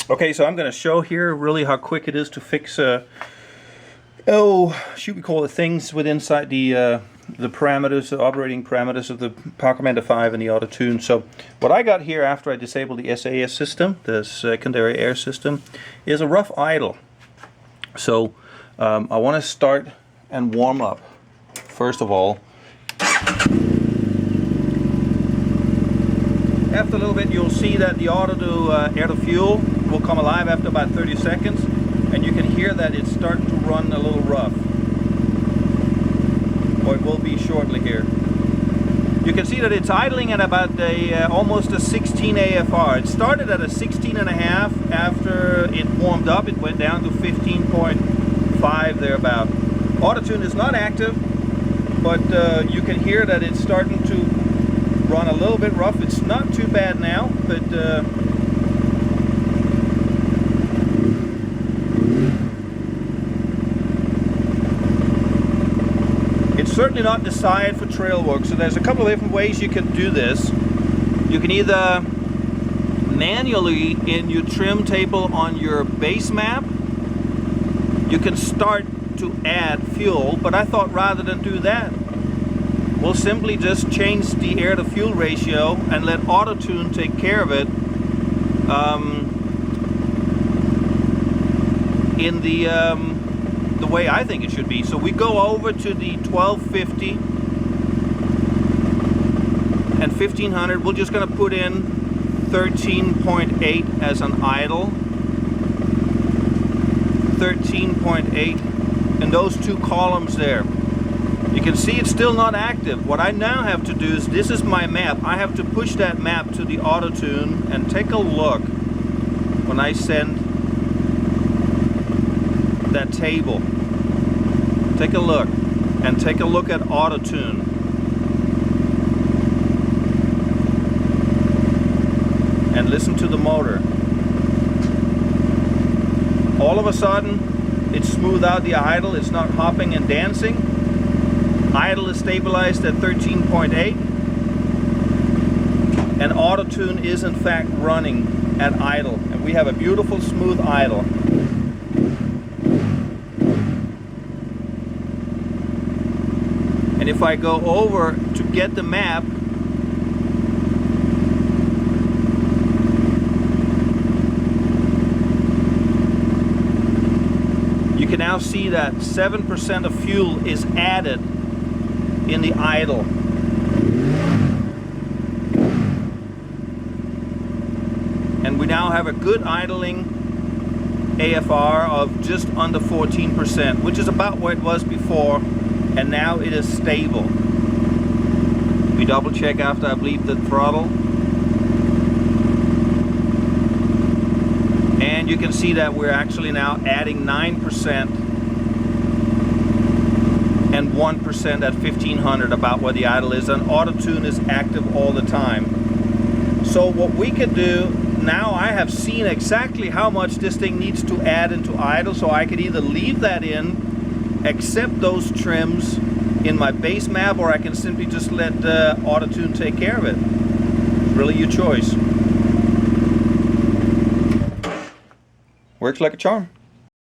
Okay, so I'm going to show here really how quick it is to fix we call it things with inside the parameters, the operating parameters of the Power Commander 5 and the Autotune. So what I got here after I disabled the SAS system, the secondary air system, is a rough idle. So I want to start and warm up. First of all, after a little bit you'll see that the auto to air to fuel will come alive after about 30 seconds, and you can hear that it's starting to run a little rough, or it will be shortly here. You can see that it's idling at about almost a 16 AFR. It started at a 16.5. After it warmed up it went down to 15.5 thereabout. Autotune is not active, but you can hear that it's starting to run a little bit rough. It's not too bad now, but it's certainly not designed for trail work. So there's a couple of different ways you can do this. You can either manually in your trim table on your base map, you can start to add fuel, but I thought rather than do that, we'll simply just change the air to fuel ratio and let Autotune take care of it in the way I think it should be. So we go over to the 1250 and 1500. We're just going to put in 13.8 as an idle. 13.8 in those two columns there. You can see it's still not active. What I now have to do is, this is my map. I have to push that map to the Autotune and take a look when I send that table. Take a look and take a look at Autotune. And listen to the motor. All of a sudden it's smoothed out the idle. It's not hopping and dancing. Idle is stabilized at 13.8, and Autotune is in fact running at idle, and we have a beautiful smooth idle. And if I go over to get the map, you can now see that 7% of fuel is added in the idle. And we now have a good idling AFR of just under 14%, which is about where it was before, and now it is stable. We double check after I bleed the throttle. And you can see that we're actually now adding 9% and 1% at 1500, about where the idle is, and Autotune is active all the time. So what we could do now, I have seen exactly how much this thing needs to add into idle, so I could either leave that in, accept those trims in my base map, or I can simply just let Autotune take care of it. Really your choice. Works like a charm.